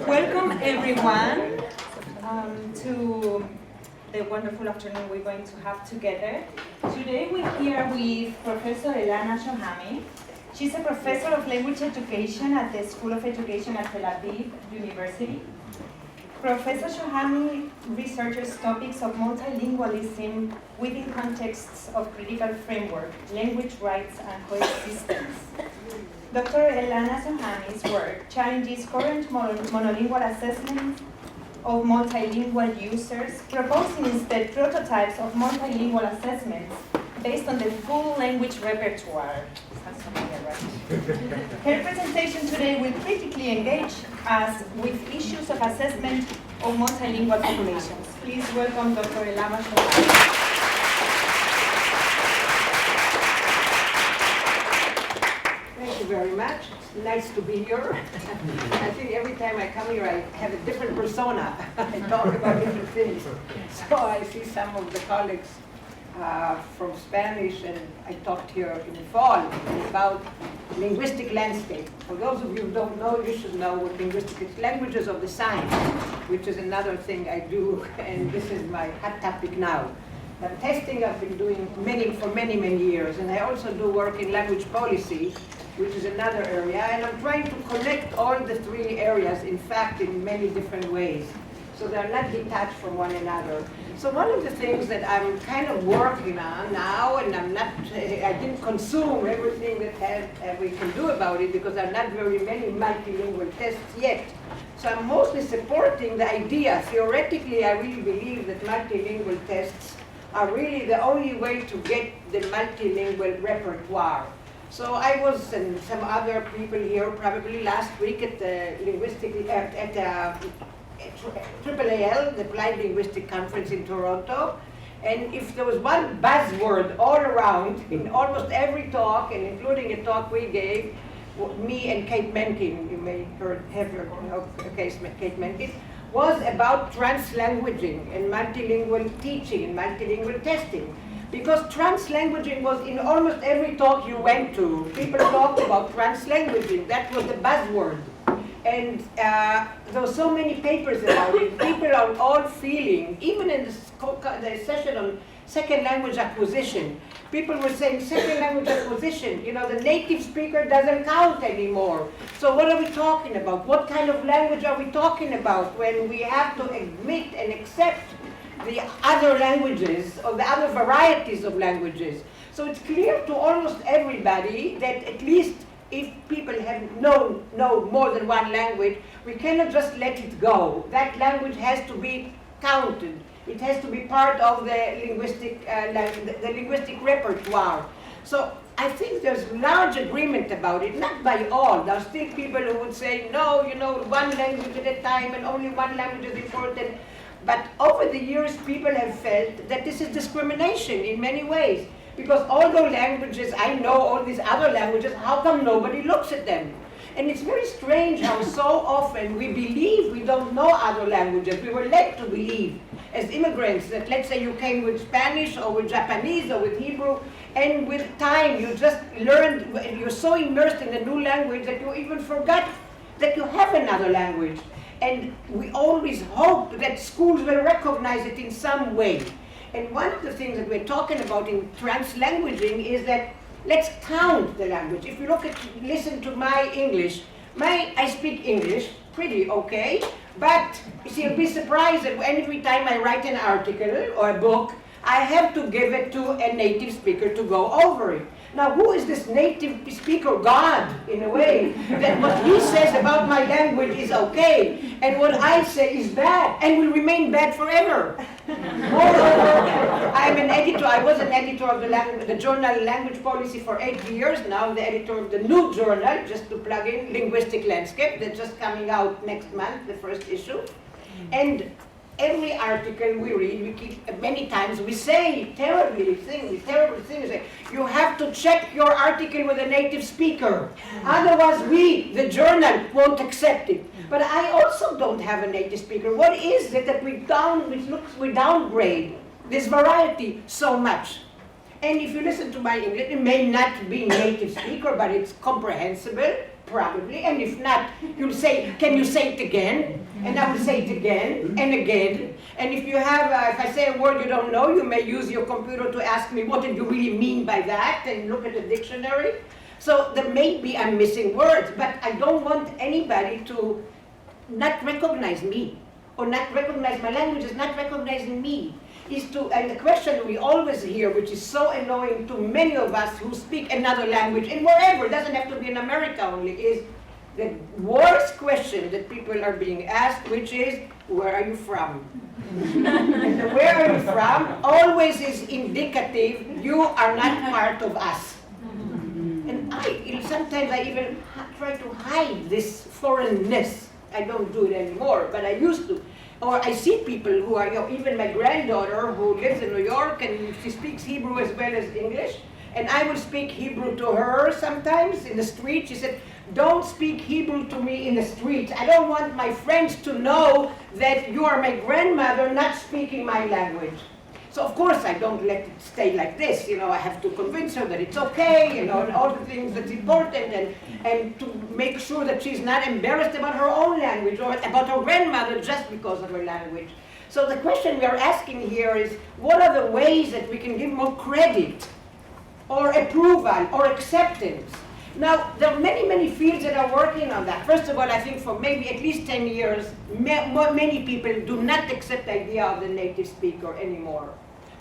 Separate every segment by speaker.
Speaker 1: Welcome everyone to the wonderful afternoon we're going to have together. Today we're here with Professor Elana Shohamy. She's a professor of language education at the School of Education at Tel Aviv University. Professor Shohamy researches topics of multilingualism within contexts of critical framework, language rights, and coexistence. Dr. Elana Shohamy's work challenges current monolingual assessments of multilingual users, proposing instead prototypes of multilingual assessments based on the full language repertoire. Her presentation today will critically engage us with issues of assessment of multilingual populations. Please welcome Dr. Elana Shohamy.
Speaker 2: Thank you very much. It's nice to be here. I think every time I come here, I have a different persona. I talk about different things. So I see some of the colleagues from Spanish, and I talked here in the fall about linguistic landscape. For those of you who don't know, you should know what linguistic is. Languages of the sign, which is another thing I do, and this is my hot topic now. The testing I've been doing for many years, and I also do work in language policy, which is another area, and I'm trying to connect all the three areas, in fact, in many different ways. So they're not detached from one another. So one of the things that I'm kind of working on now, and I didn't consume everything that we can do about it because there are not very many multilingual tests yet. So I'm mostly supporting the idea. Theoretically, I really believe that multilingual tests are really the only way to get the multilingual repertoire. So I was, and some other people here probably last week at the AAAL, the Applied Linguistic Conference in Toronto. And if there was one buzzword all around, in almost every talk, and including a talk we gave, me and Kate Menkin, you may have heard of Kate Menkin, was about translanguaging and multilingual teaching and multilingual testing. Because translanguaging was in almost every talk you went to. People talked about translanguaging. That was the buzzword. And there were so many papers about it. People are all feeling, even in the session on second language acquisition, people were saying second language acquisition, the native speaker doesn't count anymore. So what are we talking about? What kind of language are we talking about when we have to admit and accept the other languages or the other varieties of languages? So it's clear to almost everybody that at least if people know more than one language, we cannot just let it go. That language has to be counted. It has to be part of the linguistic repertoire. So I think there's large agreement about it, not by all. There are still people who would say, no, one language at a time and only one language is important. But over the years, people have felt that this is discrimination in many ways. Because although languages, I know all these other languages, how come nobody looks at them? And it's very strange how so often we believe we don't know other languages. We were led to believe as immigrants that, let's say you came with Spanish or with Japanese or with Hebrew, and with time you just learned, you're so immersed in a new language that you even forgot that you have another language. And we always hope that schools will recognize it in some way. And one of the things that we're talking about in translanguaging is that let's count the language. If you listen to my English, I speak English pretty okay, but you see, you'll be surprised that every time I write an article or a book, I have to give it to a native speaker to go over it. Now, who is this native speaker? God, in a way, that what he says about my language is okay, and what I say is bad, and will remain bad forever. Moreover, I'm an editor. I was an editor of the journal Language Policy for 8 years. Now I'm the editor of the new journal, just to plug in, Linguistic Landscape, that's just coming out next month, the first issue. And every article we read, we keep many times, we say terrible things. You have to check your article with a native speaker. Otherwise we, the journal, won't accept it. But I also don't have a native speaker. What is it that we downgrade this variety so much? And if you listen to my English, it may not be native speaker, but it's comprehensible. Probably, and if not, you'll say, can you say it again? And I will say it again and again. And if you have, if I say a word you don't know, you may use your computer to ask me, what did you really mean by that? And look at the dictionary. So there may be I'm missing words, but I don't want anybody to not recognize me, or not recognize my language is not recognizing me. And the question we always hear, which is so annoying to many of us who speak another language, and wherever, it doesn't have to be in America only, is the worst question that people are being asked, which is, where are you from? And the where are you from always is indicative, you are not part of us. And sometimes I even try to hide this foreignness. I don't do it anymore, but I used to. Or I see people who are, even my granddaughter who lives in New York, and she speaks Hebrew as well as English, and I will speak Hebrew to her sometimes in the street. She said, don't speak Hebrew to me in the street. I don't want my friends to know that you are my grandmother not speaking my language. So of course I don't let it stay like this. I have to convince her that it's okay, and all the things that's important, and to make sure that she's not embarrassed about her own language or about her grandmother just because of her language. So the question we are asking here is, what are the ways that we can give more credit or approval or acceptance? Now, there are many, many fields that are working on that. First of all, I think for maybe at least 10 years, many people do not accept the idea of the native speaker anymore.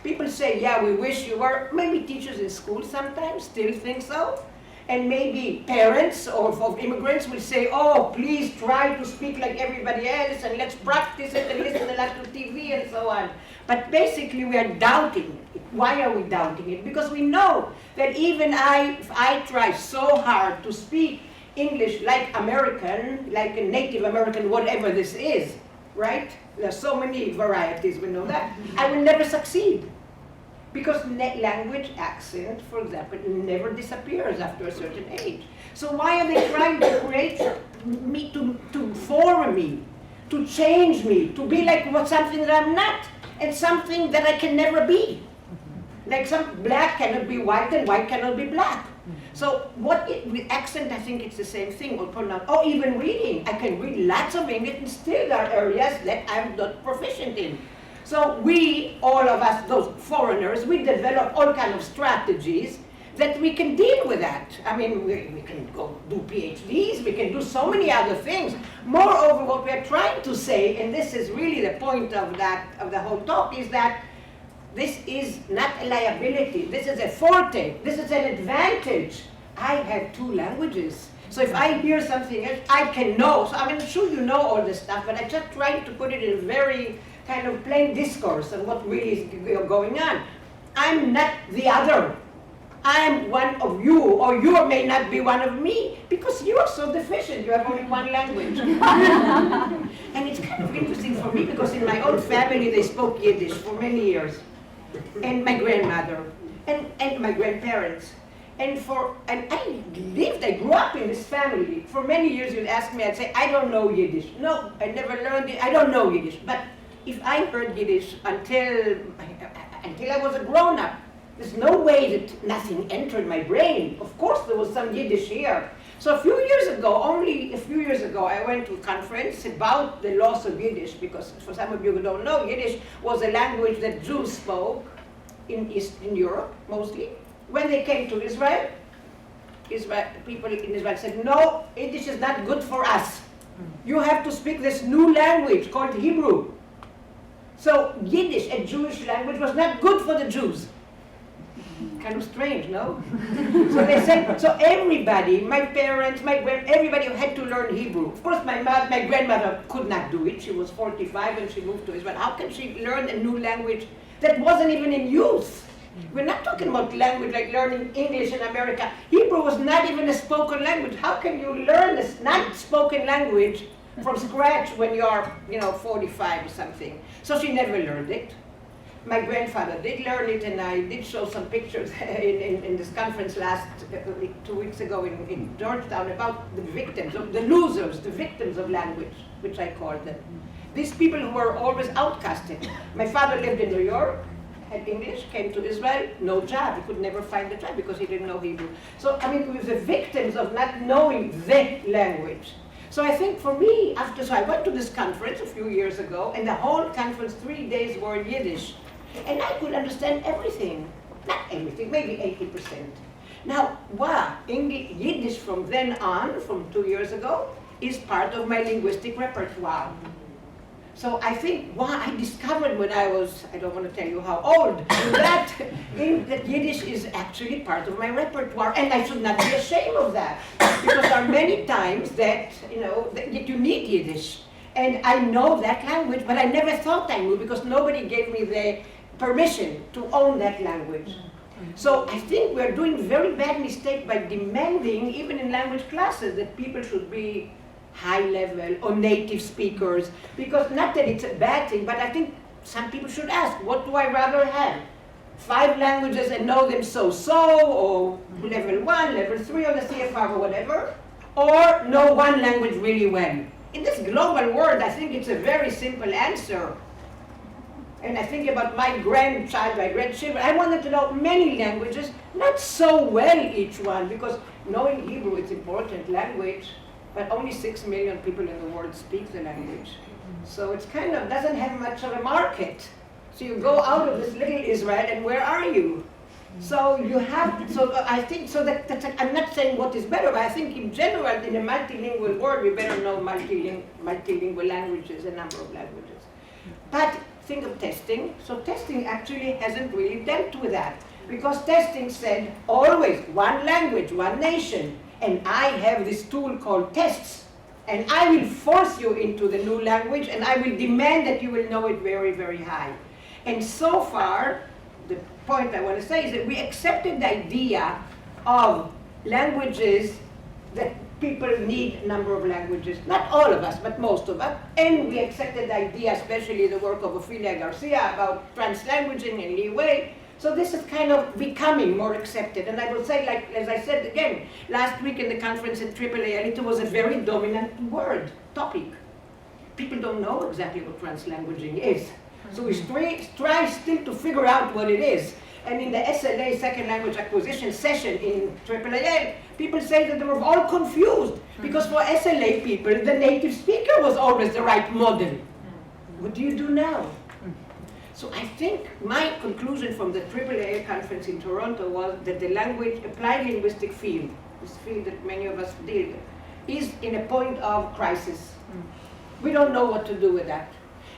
Speaker 2: People say, yeah, we wish you were. Maybe teachers in school sometimes still think so. And maybe parents of immigrants will say, oh, please try to speak like everybody else, and let's practice it and listen a lot to TV and so on. But basically, we are doubting it. Why are we doubting it? Because we know that even if I try so hard to speak English like American, like a native American, whatever this is, right? There are so many varieties, we know that. I will never succeed. Because language accent, for example, never disappears after a certain age. So why are they trying to create me, to form me, to change me, to be like something that I'm not, and something that I can never be? Like some black cannot be white, and white cannot be black. So with accent, I think it's the same thing, or pronoun, or even reading. I can read lots of English, and still there are areas that I'm not proficient in. So we, all of us, those foreigners, we develop all kinds of strategies that we can deal with that. I mean, we can go do PhDs, we can do so many other things. Moreover, what we are trying to say, and this is really the point of the whole talk, is that this is not a liability, this is a forte, this is an advantage. I have two languages. So if I hear something else, I can know. So I'm sure you know all this stuff, but I just trying to put it in very kind of plain discourse on what really is going on. I'm not the other. I'm one of you, or you may not be one of me, because you are so deficient. You have only one language. And it's kind of interesting for me, because in my own family, they spoke Yiddish for many years. And my grandmother, and my grandparents. And I grew up in this family. For many years, you'd ask me, I'd say, I don't know Yiddish. No, I never learned it. I don't know Yiddish. But if I heard Yiddish until I was a grown-up, there's no way that nothing entered my brain. Of course, there was some Yiddish here. So only a few years ago, I went to a conference about the loss of Yiddish, because for some of you who don't know, Yiddish was a language that Jews spoke in Eastern Europe, mostly. When they came to Israel, people in Israel said, no, Yiddish is not good for us. You have to speak this new language called Hebrew. So Yiddish, a Jewish language, was not good for the Jews. Kind of strange, no? So they said, so everybody, my parents, everybody had to learn Hebrew. Of course, my grandmother could not do it. She was 45 when she moved to Israel. How can she learn a new language that wasn't even in use? We're not talking about language like learning English in America. Hebrew was not even a spoken language. How can you learn this not spoken language from scratch when you're, 45 or something? So she never learned it. My grandfather did learn it, and I did show some pictures in this conference 2 weeks ago in Georgetown about the victims, the losers, the victims of language, which I call them. These people who were always outcasted. My father lived in New York, had English, came to Israel, no job. He could never find a job because he didn't know Hebrew. So, I mean, we were the victims of not knowing the language. So I think for me, so I went to this conference a few years ago, and the whole conference, 3 days were in Yiddish. And I could understand everything. Not everything, maybe 80%. Now, wow, Yiddish from then on, from 2 years ago, is part of my linguistic repertoire. So I think, wow, I discovered when I was, I don't want to tell you how old, that Yiddish is actually part of my repertoire, and I should not be ashamed of that. Because there are many times that, that you need Yiddish. And I know that language, but I never thought I knew because nobody gave me the permission to own that language. So I think we're doing very bad mistake by demanding, even in language classes, that people should be high level or native speakers, because not that it's a bad thing, but I think some people should ask, what do I rather have? 5 languages and know them so-so, or level 1, level 3 on the CFR or whatever, or know one language really well. In this global world, I think it's a very simple answer. And I think about my grandchild, my grandchildren, I wanted to know many languages, not so well each one, because knowing Hebrew is important language, but only 6 million people in the world speak the language. So it's kind of doesn't have much of a market. So you go out of this little Israel, and where are you? So you have, so I think, so that's, I'm not saying what is better, but I think in general, in a multilingual world, we better know multilingual languages, a number of languages. But think of testing. So testing actually hasn't really dealt with that, because testing said always one language, one nation. And I have this tool called tests, and I will force you into the new language, and I will demand that you will know it very, very high. And so far, the point I want to say is that we accepted the idea of languages, that people need a number of languages, not all of us, but most of us, and we accepted the idea, especially the work of Ophelia Garcia, about translanguaging and leeway. So this is kind of becoming more accepted. And I will say, like, as I said again, last week in the conference at AAA, it was a very dominant topic. People don't know exactly what translanguaging is. So we try still to figure out what it is. And in the SLA, Second Language Acquisition session in AAA, people say that they were all confused. Because for SLA people, the native speaker was always the right model. What do you do now? So I think my conclusion from the AAA conference in Toronto was that the applied linguistic field, this field that many of us deal with, is in a point of crisis. We don't know what to do with that.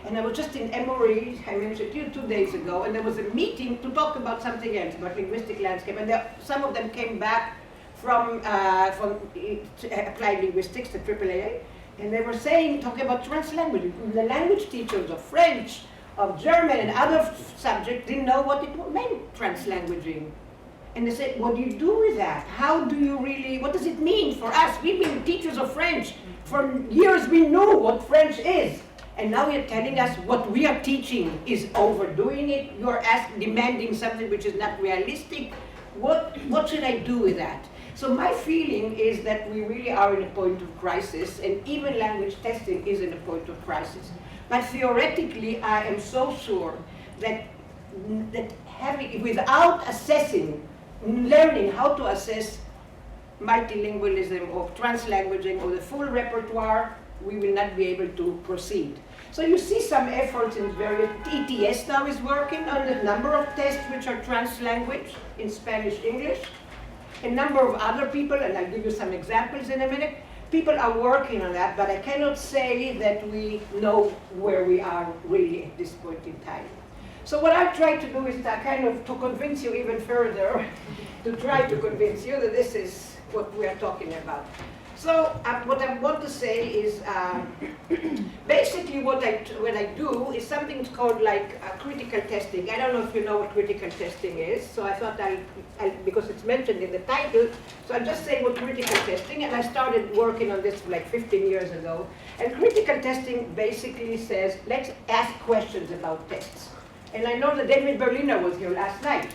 Speaker 2: And I was just in Emory, I mentioned to you 2 days ago, and there was a meeting to talk about something else, about linguistic landscape, and some of them came back from applied linguistics, the AAA, and they were talking about translanguaging. The language teachers of French, of German and other subjects didn't know what it meant, translanguaging. And they said, what do you do with that? How do you really, what does it mean for us? We've been teachers of French. For years we knew what French is. And now you're telling us what we are teaching is overdoing it. You're demanding something which is not realistic. What should I do with that? So my feeling is that we really are in a point of crisis, and even language testing is in a point of crisis. But theoretically, I am so sure that without assessing, learning how to assess multilingualism or translanguaging or the full repertoire, we will not be able to proceed. So you see some efforts in various, ETS now is working on a number of tests which are translanguage in Spanish, English. A number of other people, and I'll give you some examples in a minute, people are working on that, but I cannot say that we know where we are really at this point in time. So what I try to do is to convince you even further, to try to convince you that this is what we are talking about. So what I want to say is, basically what I do is something called like critical testing. I don't know if you know what critical testing is, so I thought because it's mentioned in the title, so I'll just say what critical testing, and I started working on this like 15 years ago. And critical testing basically says, let's ask questions about tests. And I know that David Berliner was here last night,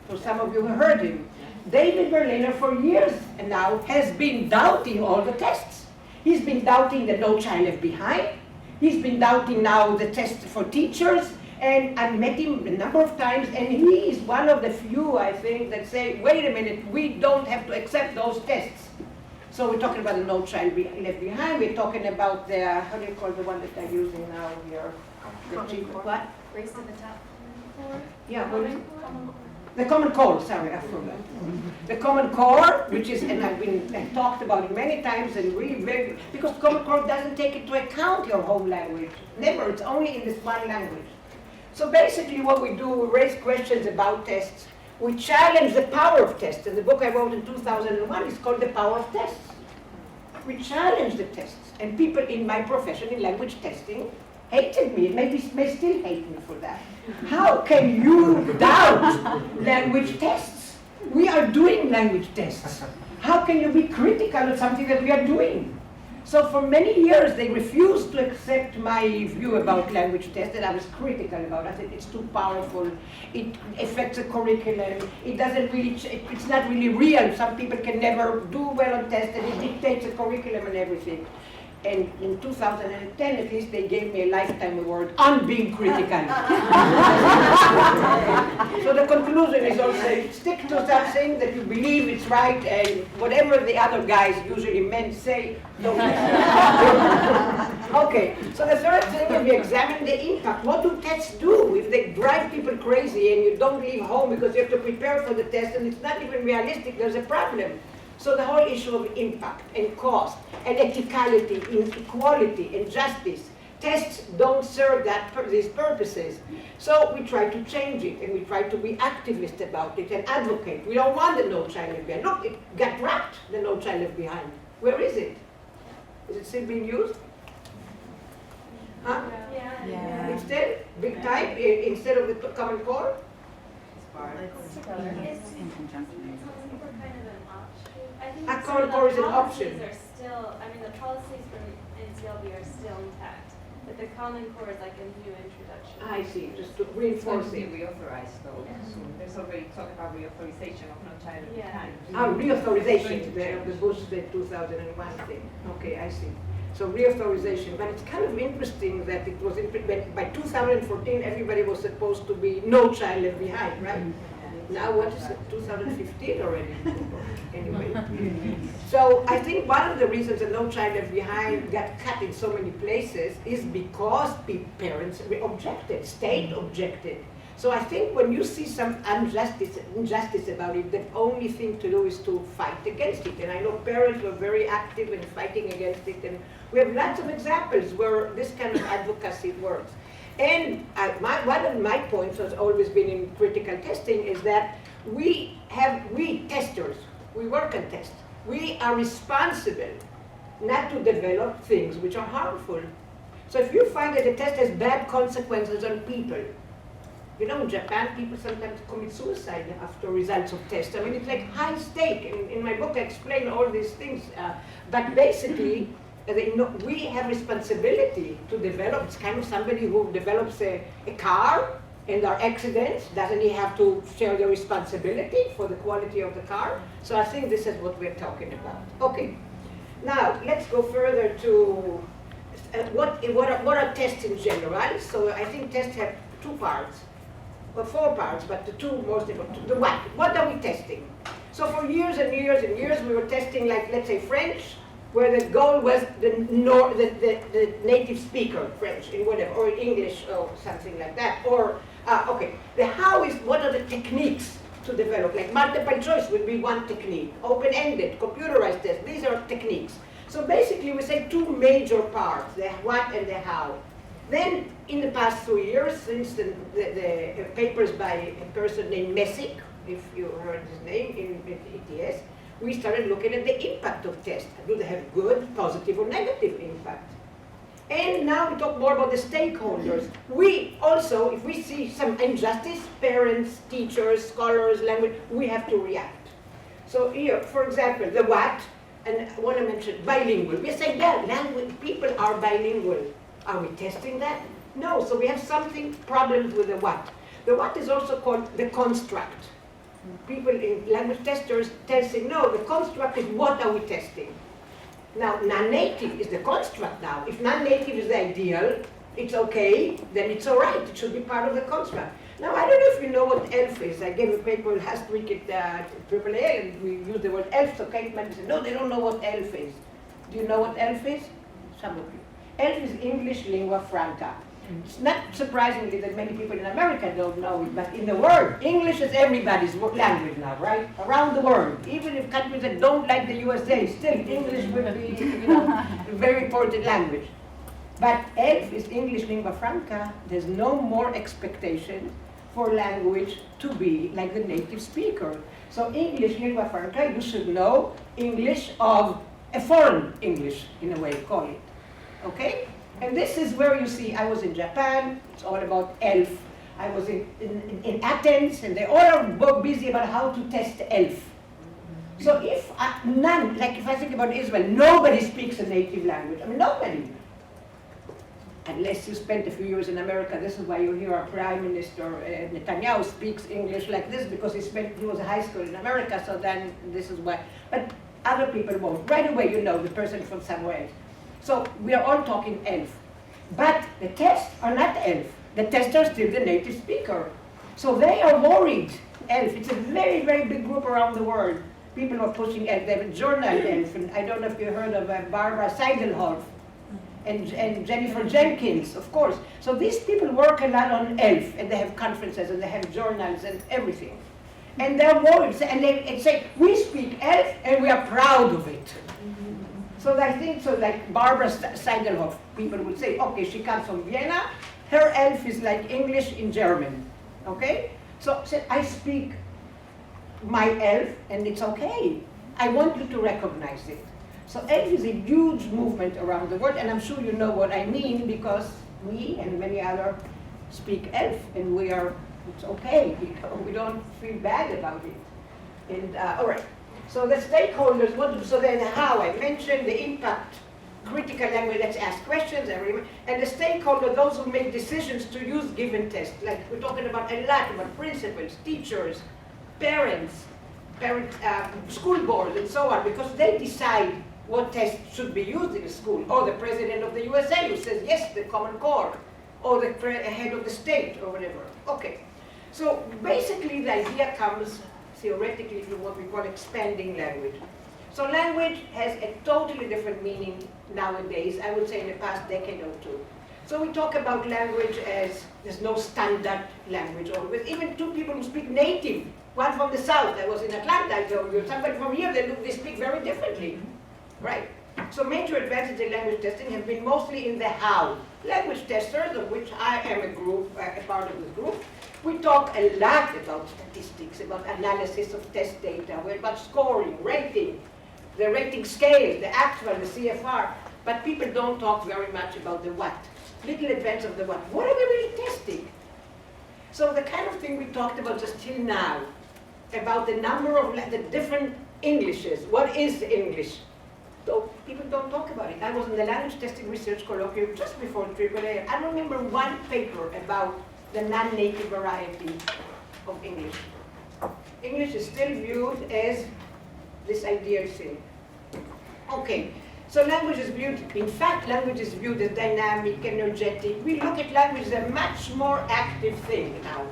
Speaker 2: so some of you have heard him. David Berliner for years now has been doubting all the tests. He's been doubting the No Child Left Behind. He's been doubting now the test for teachers. And I met him a number of times, and he is one of the few, I think, that say, wait a minute, we don't have to accept those tests. So we're talking about the No Child Left Behind, we're talking about the, how do you call the one that they're using now here? What?
Speaker 3: Race to the top.
Speaker 2: Yeah, what is it? The Common Core, sorry, I forgot. The Common Core, which is, and I've talked about it many times, and really very, because Common Core doesn't take into account your home language. Never, it's only in this one language. So basically what we do, we raise questions about tests. We challenge the power of tests. And the book I wrote in 2001 is called The Power of Tests. We challenge the tests. And people in my profession, in language testing, hated me, may still hate me for that. How can you doubt language tests? We are doing language tests. How can you be critical of something that we are doing? So for many years, they refused to accept my view about language tests that I was critical about. I said it's too powerful. It affects the curriculum. It doesn't really, it's not really real. Some people can never do well on tests, and it dictates the curriculum and everything. And in 2010, at least, they gave me a lifetime award on being critical. So the conclusion is also, stick to something that you believe it's right, and whatever the other guys, usually men, say, don't listen. Okay, so the third thing is we examine the impact. What do tests do? If they drive people crazy and you don't leave home because you have to prepare for the test and it's not even realistic, there's a problem. So the whole issue of impact and cost and ethicality, inequality and justice, tests don't serve these purposes. So we try to change it, and we try to be activist about it and advocate. We don't want the No Child Left Behind. Look, it got wrapped, the No Child Left Behind. Where is it? Is it still being used? Huh?
Speaker 3: Yeah.
Speaker 2: It's still big type instead of the Common Core?
Speaker 3: In conjunction.
Speaker 4: I think
Speaker 2: Common Core is an option.
Speaker 4: Are still, I mean, the policies from NCLB are still intact, but the Common Core is like a new introduction.
Speaker 2: I see, just to reinforce
Speaker 5: It's going
Speaker 2: it.
Speaker 5: to be reauthorized though soon. There's already talk about reauthorization of No Child Left Behind.
Speaker 2: Reauthorization, the Bush, the 2001 thing. Okay, I see. So reauthorization, but it's kind of interesting that it was, by 2014, everybody was supposed to be No Child Left Behind, right? Now what is it, 2015 already? Anyway. So I think one of the reasons that No Child Left Behind got cut in so many places is because parents objected, state objected. So I think when you see some injustice about it, the only thing to do is to fight against it. And I know parents were very active in fighting against it, and we have lots of examples where this kind of advocacy works. And one of my points has always been in critical testing is that we testers, we work on tests. We are responsible not to develop things which are harmful. So if you find that a test has bad consequences on people, you know, in Japan, people sometimes commit suicide after results of tests. I mean, it's like high stake. In my book, I explain all these things. But basically, we have responsibility to develop. It's kind of somebody who develops a car and there are accidents. Doesn't he have to share the responsibility for the quality of the car? So I think this is what we're talking about. Okay. Now, let's go further to what are tests in general. So I think tests have two parts. Well, four parts, but the two most important. The what? What are we testing? So for years and years and years, we were testing, like, let's say, French, where the goal was the native speaker, French, in whatever, or English, or something like that. Or, okay, the how is, what are the techniques to develop? Like multiple choice would be one technique. Open-ended, computerized tests, these are techniques. So basically, we say two major parts, the what and the how. Then, in the past 2 years, since the papers by a person named Messick, if you heard his name in ETS, we started looking at the impact of tests. Do they have good, positive, or negative impact? And now we talk more about the stakeholders. We also, if we see some injustice, parents, teachers, scholars, language, we have to react. So here, for example, the what, and I want to mention bilingual. We say, yeah, language, people are bilingual. Are we testing that? No, so we have problems with the what. The what is also called the construct. People in language testers testing, no, the construct is what are we testing? Now, non-native is the construct now. If non-native is the ideal, it's okay, then it's all right. It should be part of the construct. Now, I don't know if you know what ELF is. I gave a paper last week at AAA, and we used the word ELF, so Kate might say, no, they don't know what ELF is. Do you know what ELF is? Some of you. ELF is English lingua franca. It's not surprisingly that many people in America don't know it, but in the world, English is everybody's language now, right? Around the world. Even if countries that don't like the USA, still English will be, a very important language. But ELF is English lingua franca. There's no more expectation for language to be like the native speaker. So English lingua franca, you should know English of a foreign English, in a way, call it. Okay? And this is where you see, I was in Japan, it's all about ELF. I was in Athens, and they all are busy about how to test ELF. So if none, like if I think about Israel, nobody speaks a native language. I mean, nobody. Unless you spent a few years in America, this is why you hear our Prime Minister Netanyahu speaks English like this, because he was a high school in America, so then this is why. But other people won't. Right away you know the person from somewhere else. So we are all talking ELF. But the tests are not ELF. The tests are still the native speaker. So they are worried, ELF. It's a very, very big group around the world. People are pushing ELF. They have a journal ELF. And I don't know if you heard of Barbara Seidelhoff and Jennifer Jenkins, of course. So these people work a lot on ELF, and they have conferences, and they have journals and everything. And they're worried, and they say, we speak ELF, and we are proud of it. So I think, so like Barbara Seidelhoff, people would say, okay, she comes from Vienna, her ELF is like English in German, okay? So I speak my ELF, and it's okay. I want you to recognize it. So ELF is a huge movement around the world, and I'm sure you know what I mean, because we and many others speak ELF, and it's okay. We don't feel bad about it. And all right. So the stakeholders, so then how? I mentioned the impact, critical language, let's ask questions, and the stakeholder, those who make decisions to use given tests. Like we're talking about a lot about principals, teachers, parents, school boards, and so on, because they decide what tests should be used in a school. Or the president of the USA who says, yes, the Common Core, or the head of the state, or whatever. Okay, so basically the idea comes theoretically from what we call expanding language. So language has a totally different meaning nowadays, I would say in the past decade or two. So we talk about language as there's no standard language, or with even two people who speak native, one from the south, I was in Atlanta, I told you, somebody from here, they speak very differently, right? So major advances in language testing have been mostly in the how. Language testers, of which I am a part of this group, we talk a lot about statistics, about analysis of test data, about scoring, rating, the rating scales, the actual, the CFR, but people don't talk very much about the what. Little advance of the what. What are we really testing? So the kind of thing we talked about just till now, about the number of the different Englishes, what is English? So people don't talk about it. I was in the language testing research colloquium just before AAA. I remember one paper about the non-native variety of English. English is still viewed as this ideal thing. Okay, so language is viewed, in fact, language is viewed as dynamic, energetic. We look at language as a much more active thing now.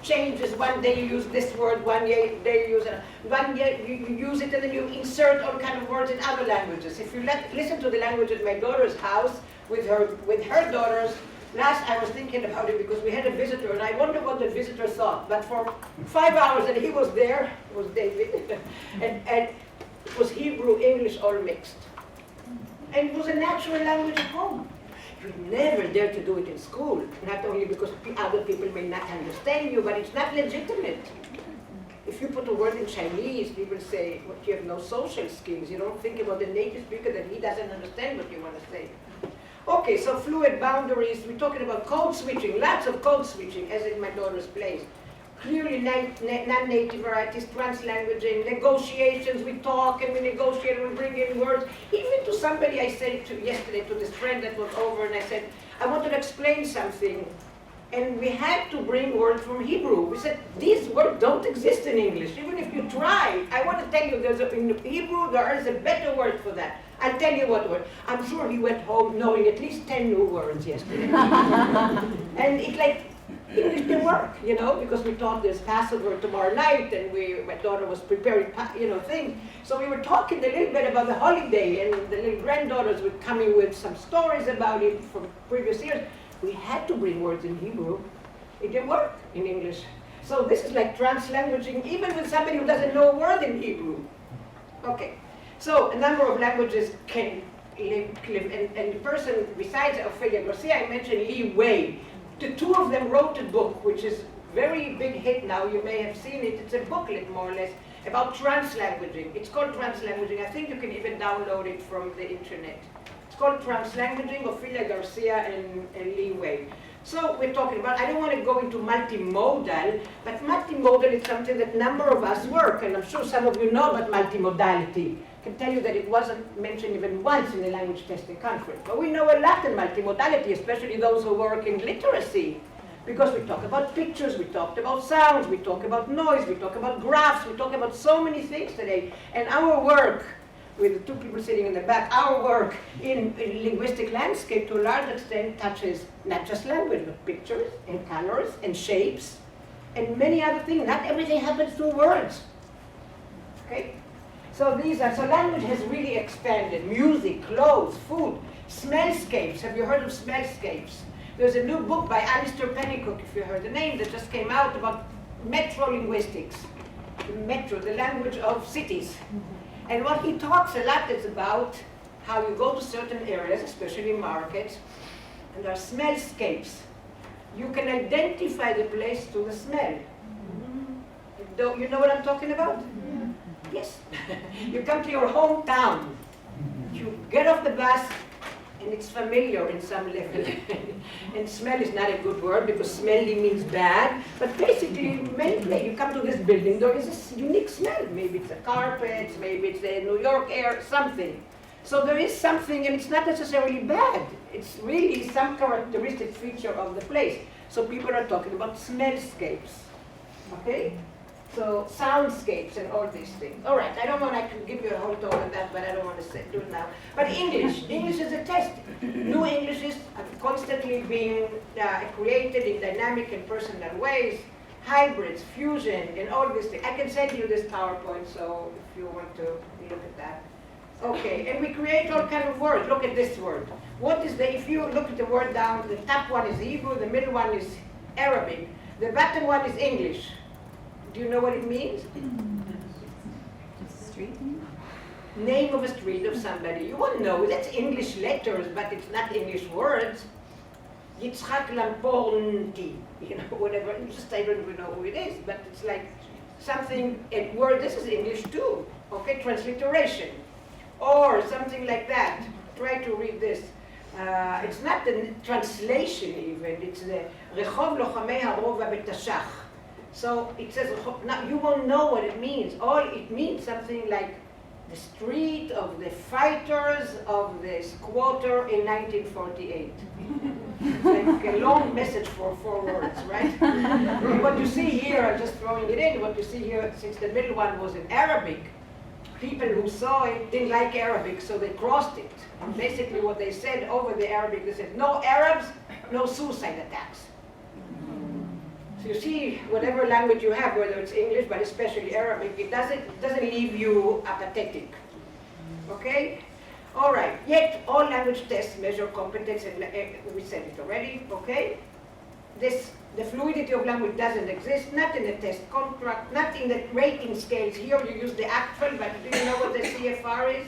Speaker 2: Changes, one day you use this word, one day you use it, one day you use it and then you insert all kind of words in other languages. If you listen to the language at my daughter's house with her daughters, last I was thinking about it because we had a visitor and I wonder what the visitor thought. But for 5 hours and he was there, it was David, and it was Hebrew, English all mixed. And it was a natural language at home. You never dare to do it in school, not only because other people may not understand you, but it's not legitimate. If you put a word in Chinese, people say, well, you have no social skills. You don't think about the native speaker that he doesn't understand what you want to say. Okay, so fluid boundaries, we're talking about code switching, lots of code switching, as in my daughter's place. Clearly non-native varieties, translanguaging, negotiations, we talk and we negotiate and we bring in words. Even to somebody I said to yesterday, to this friend that was over, and I said, I want to explain something. And we had to bring words from Hebrew. We said, these words don't exist in English. Even if you try, I want to tell you, in Hebrew, there is a better word for that. I'll tell you what word. I'm sure he went home knowing at least 10 new words yesterday. And it's like, English didn't work, you know, because we thought there's Passover tomorrow night, and my daughter was preparing, things. So we were talking a little bit about the holiday, and the little granddaughters were coming with some stories about it from previous years. We had to bring words in Hebrew. It didn't work in English. So this is like translanguaging, even with somebody who doesn't know a word in Hebrew. Okay, so a number of languages can live, and the person besides Ophelia Garcia, I mentioned Lee Wei. The two of them wrote a book, which is very big hit now. You may have seen it. It's a booklet, more or less, about translanguaging. It's called translanguaging. I think you can even download it from the internet. It's called Translanguaging, Ophelia Garcia and Lee Wei. So we're talking about, I don't want to go into multimodal, but multimodal is something that a number of us work, and I'm sure some of you know about multimodality. I can tell you that it wasn't mentioned even once in the language testing conference. But we know a lot in multimodality, especially those who work in literacy, because we talk about pictures, we talked about sounds, we talk about noise, we talk about graphs, we talk about so many things today. And our work, with the two people sitting in the back, our work in linguistic landscape to a large extent touches not just language, but pictures and colors and shapes and many other things. Not everything happens through words. Okay? So language has really expanded. Music, clothes, food, smellscapes. Have you heard of smellscapes? There's a new book by Alistair Pennycook, if you heard the name, that just came out about metrolinguistics. The language of cities. And what he talks a lot is about how you go to certain areas, especially markets, and there are smellscapes. You can identify the place through the smell. You know what I'm talking about? Yes. You come to your hometown. You get off the bus, and it's familiar in some level. And smell is not a good word, because smelly means bad. But basically, you come to this building, there is this unique smell. Maybe it's the carpets, maybe it's the New York air, something. So there is something, and it's not necessarily bad. It's really some characteristic feature of the place. So people are talking about smellscapes. Okay? So soundscapes and all these things. All right, I can give you a whole talk on that, but I don't want to do it now. But English is a test. New Englishes are constantly being created in dynamic and personal ways, hybrids, fusion, and all these things. I can send you this PowerPoint, so if you want to look at that. Okay, and we create all kinds of words. Look at this word. If you look at the word down, the top one is Hebrew, the middle one is Arabic, the bottom one is English. Do you know what it means?
Speaker 3: Street?
Speaker 2: Name of a street of somebody. You won't know. That's English letters, but it's not English words. Yitzhak Lamporti, whatever. I don't even know who it is, but it's like something, a word. This is English too. Okay, transliteration. Or something like that. Try to read this. It's not the translation even. It's the Rehov Lochamei Harova Betashach. So it says, now you won't know what it means. It means something like the street of the fighters of the squatter in 1948. Like a long message for 4 words, right? And what you see here, I'm just throwing it in, what you see here, since the middle one was in Arabic, people who saw it didn't like Arabic, so they crossed it. And basically what they said over the Arabic, they said, no Arabs, no suicide attacks. So you see, whatever language you have, whether it's English, but especially Arabic, it doesn't leave you apathetic. Okay? All right. Yet, all language tests measure competence, and we said it already, okay? The fluidity of language doesn't exist, not in the test contract, not in the rating scales. Here you use the actual, but do you know what the CFR is?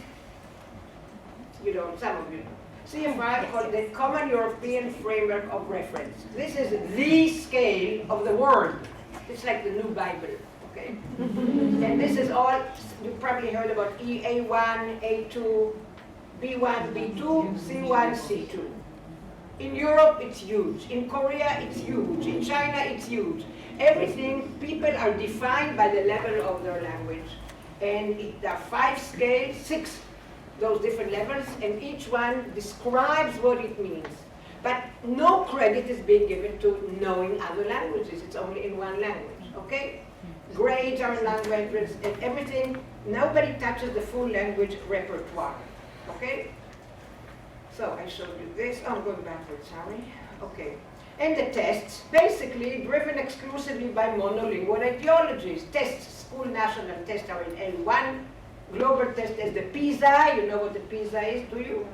Speaker 2: You don't, some of you know. CFR called the Common European Framework of Reference. This is the scale of the world. It's like the new Bible, okay? And this is all, you probably heard about A1, A2, B1, B2, C1, C2. In Europe, it's huge. In Korea, it's huge. In China, it's huge. Everything, people are defined by the level of their language. And there are 5 scales, 6 those different levels, and each one describes what it means. But no credit is being given to knowing other languages. It's only in one language, okay? Grades are in languages and everything. Nobody touches the full language repertoire, okay? So I showed you this. Oh, I'm going backwards, sorry. Okay. And the tests, basically driven exclusively by monolingual ideologies. Tests, school national tests are in L1. Global test is the PISA. You know what the PISA is, do you?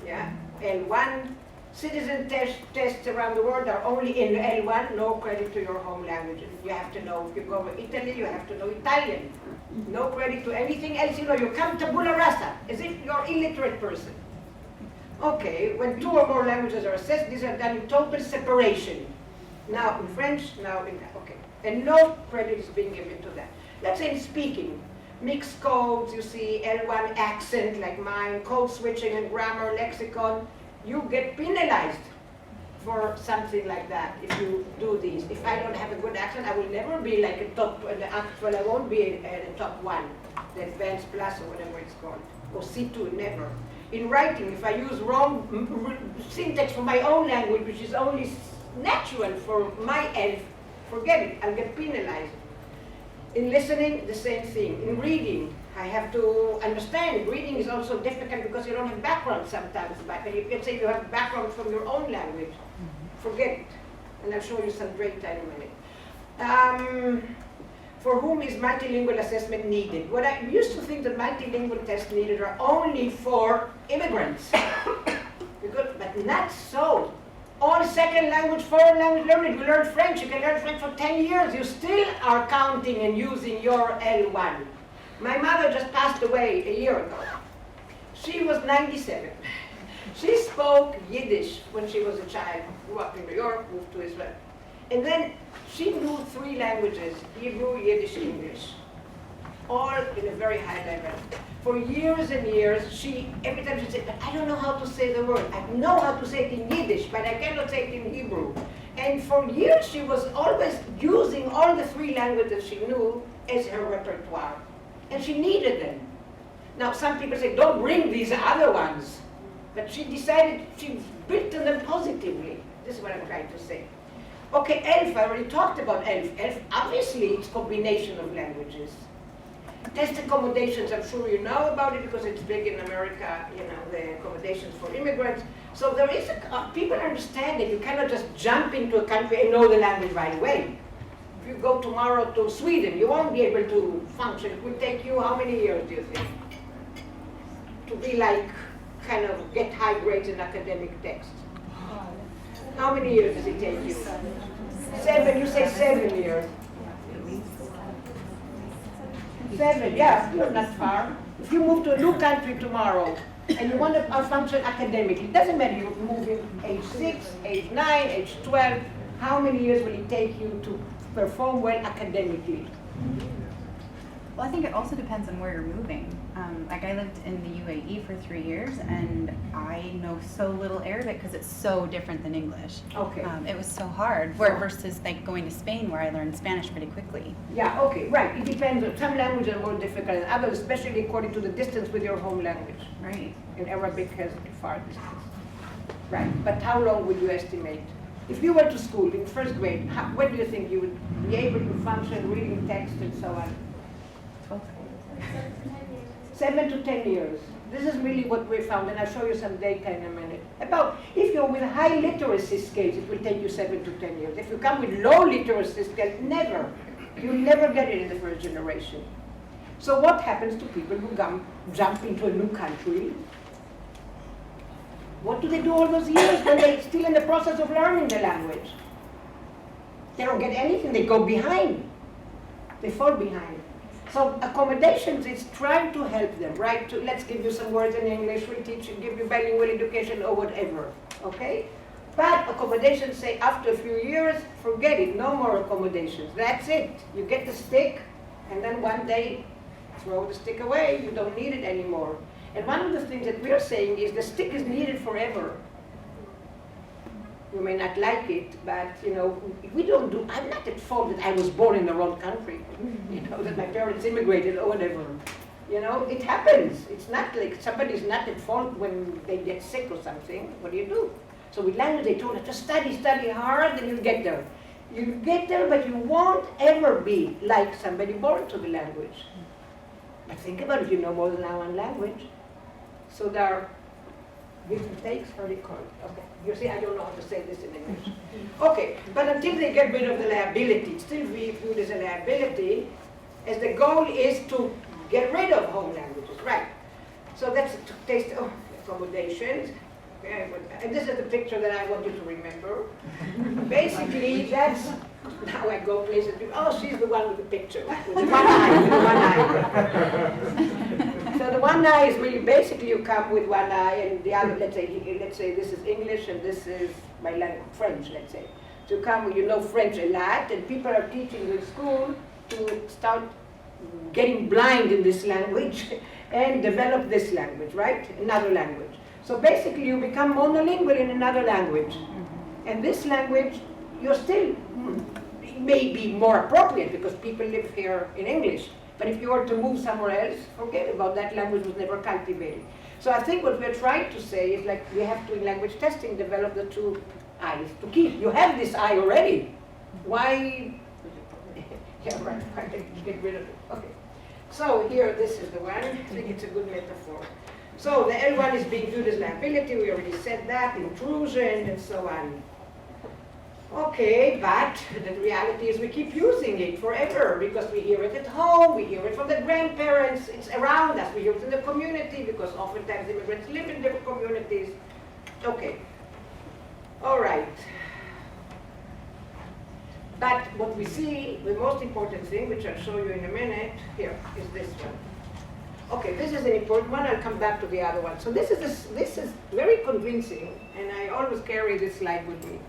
Speaker 2: Yeah. L1. Citizen tests around the world are only in L1, no credit to your home language. You have to know, if you go to Italy, you have to know Italian. No credit to anything else. You know, you come tabula rasa, as if you're an illiterate person. Okay, when 2 or more languages are assessed, these are done in total separation. Now in French, now in, okay. And no credit is being given to that. Let's say in speaking, mixed codes, you see L1 accent like mine, code switching and grammar, lexicon, you get penalized for something like that if you do these. If I don't have a good accent, I will never be like a top, well, I won't be in the top 1, the advanced plus or whatever it's called, or C2, never. In writing, if I use wrong syntax for my own language, which is only natural for my elf, forget it, I'll get penalized. In listening, the same thing. In reading, I have to understand. Reading is also difficult because you don't have background sometimes. But you can say you have background from your own language. Forget it. And I'll show you some data in a minute. For whom is multilingual assessment needed? What I used to think that multilingual tests needed are only for immigrants. But not so. All second language, foreign language learning. You learn French, you can learn French for 10 years. You still are counting and using your L1. My mother just passed away a year ago. She was 97. She spoke Yiddish when she was a child, grew up in New York, moved to Israel. And then she knew 3 languages, Hebrew, Yiddish, English, all in a very high level. For years and years, every time she said, but I don't know how to say the word. I know how to say it in Yiddish, but I cannot say it in Hebrew. And for years, she was always using all the 3 languages she knew as her repertoire. And she needed them. Now, some people say, don't bring these other ones. But she decided, she built on them positively. This is what I'm trying to say. Okay, ELF, I already talked about ELF. ELF, obviously, it's a combination of languages. Test accommodations, I'm sure you know about it because it's big in America, you know, the accommodations for immigrants. So there is people understand that you cannot just jump into a country and know the language right away. If you go tomorrow to Sweden, you won't be able to function. It will take you how many years, do you think? To be like, kind of get high grades in academic text. How many years does it take you? 7, you say 7 years. 7, yeah, you're not far. If you move to a new country tomorrow and you want to function academically, it doesn't matter, you move in age 6, age 9, age 12, how many years will it take you to perform well academically?
Speaker 3: Well, I think it also depends on where you're moving. Like I lived in the UAE for 3 years, and I know so little Arabic because it's so different than English.
Speaker 2: Okay.
Speaker 3: It was so hard. Versus like going to Spain, where I learned Spanish pretty quickly.
Speaker 2: Yeah, okay, right. It depends. Some languages are more difficult than others, especially according to the distance with your home language.
Speaker 3: Right.
Speaker 2: And Arabic has a far distance. Right, but how long would you estimate? If you went to school in first grade, when do you think you would be able to function reading text and so on? 7 to 10 years. This is really what we found, and I'll show you some data in a minute. About if you're with high literacy skills, it will take you 7 to 10 years. If you come with low literacy skills, never. You'll never get it in the first generation. So what happens to people who jump into a new country? What do they do all those years when they're still in the process of learning the language? They don't get anything, they go behind. They fall behind. So accommodations is trying to help them, right? Let's give you some words in English, we'll teach you, give you bilingual education or whatever, okay? But accommodations say after a few years, forget it, no more accommodations. That's it. You get the stick, and then one day, throw the stick away. You don't need it anymore. And one of the things that we're saying is the stick is needed forever. You may not like it, but you know, I'm not at fault that I was born in the wrong country, you know, that my parents immigrated or whatever. You know, it happens. It's not like somebody's not at fault when they get sick or something. What do you do? So with language, they told us, just study hard, and you'll get there. You'll get there, but you won't ever be like somebody born to the language. But think about it, you know more than one language. So there are give and takes, how do you call it? Okay, you see, I don't know how to say this in English. Okay, but until they get rid of the liability, it's still viewed as a liability, as the goal is to get rid of home languages, right? So that's to taste of accommodations. Okay, and this is the picture that I want you to remember. Basically, that's now I go places. Oh, she's the one with the picture, with the one eye, with the one eye. So the one eye is really basically you come with one eye, and the other. Let's say this is English and this is my language, French. Let's say. So you come, you know French a lot, and people are teaching in school to start getting blind in this language and develop this language, right? Another language. So basically you become monolingual in another language. And this language, you're still, may be more appropriate because people live here in English. But if you were to move somewhere else, forget about that, language was never cultivated. So I think what we're trying to say is like we have to, in language testing, develop the two eyes to keep. You have this eye already. Why? Yeah, right, why get rid of it? Okay. So here, this is the one. I think it's a good metaphor. So the L1 is being viewed as liability. We already said that, intrusion, and so on. Okay, but the reality is we keep using it forever because we hear it at home, we hear it from the grandparents, it's around us, we hear it in the community because oftentimes immigrants live in different communities. Okay. All right. But what we see, the most important thing, which I'll show you in a minute, here, is this one. Okay, this is an important one. I'll come back to the other one. So this is very convincing, and I always carry this slide with me.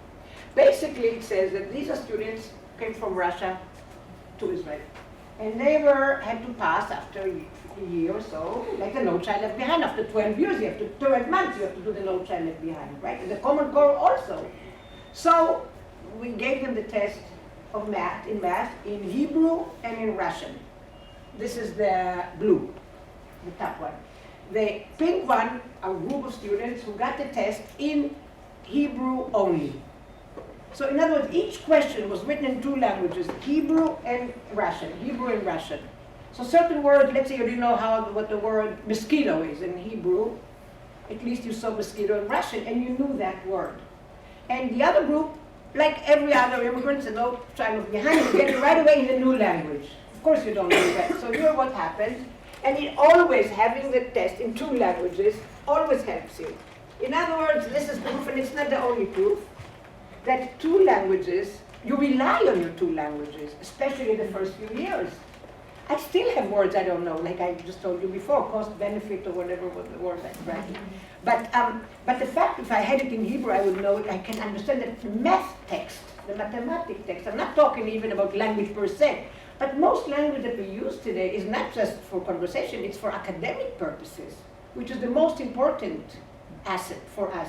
Speaker 2: Basically, it says that these are students came from Russia to Israel, and they had to pass after a year or so, like the No Child Left Behind. After 12 years, you have to 12 months, you have to do the No Child Left Behind, right? And the Common Core also. So we gave them the test of math in Hebrew and in Russian. This is the blue. The top one. The pink one, a group of students who got the test in Hebrew only. So in other words, each question was written in two languages, Hebrew and Russian. So certain words, let's say you didn't know what the word mosquito is in Hebrew, at least you saw mosquito in Russian and you knew that word. And the other group, like every other immigrant, and no child left behind, you get it right away in the new language. Of course you don't do that. So here what happens. And it always, having the test in two languages, always helps you. In other words, this is proof, and it's not the only proof, that two languages, you rely on your two languages, especially the first few years. I still have words I don't know, like I just told you before, cost, benefit, or whatever was the word I read. But the fact, if I had it in Hebrew, I would know it, I can understand that the math text, the mathematic text, I'm not talking even about language per se, but most language that we use today is not just for conversation, it's for academic purposes, which is the most important asset for us,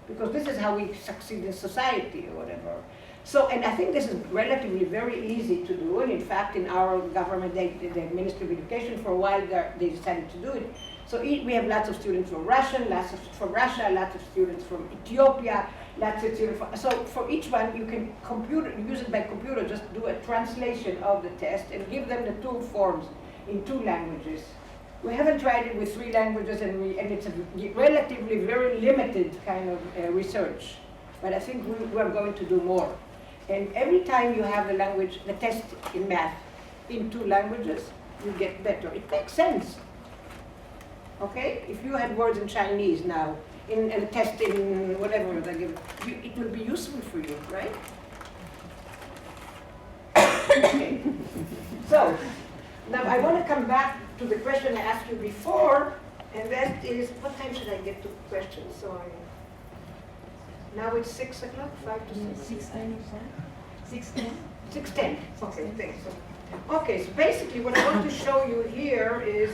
Speaker 2: because this is how we succeed in society or whatever. So, and I think this is relatively very easy to do, and in fact in our government, the Ministry of Education, for a while they decided to do it. So we have lots of students from Russia, lots of students from Ethiopia, lots of students from, so for each one you can use it by computer, just do a translation of the test and give them the two forms in two languages. We haven't tried it with 3 languages and it's a relatively very limited kind of research, but I think we're going to do more. And every time you have the test in math in 2 languages, you get better. It makes sense. Okay? If you had words in Chinese now, in a test in whatever they give, it will be useful for you, right? Okay. So, now I want to come back to the question I asked you before, and that is, what time should I get to questions? So now it's 6 o'clock, 5 to 6.
Speaker 1: 6:10. 6:10.
Speaker 2: 6:10. Okay, thanks. Okay, so basically what I want to show you here is,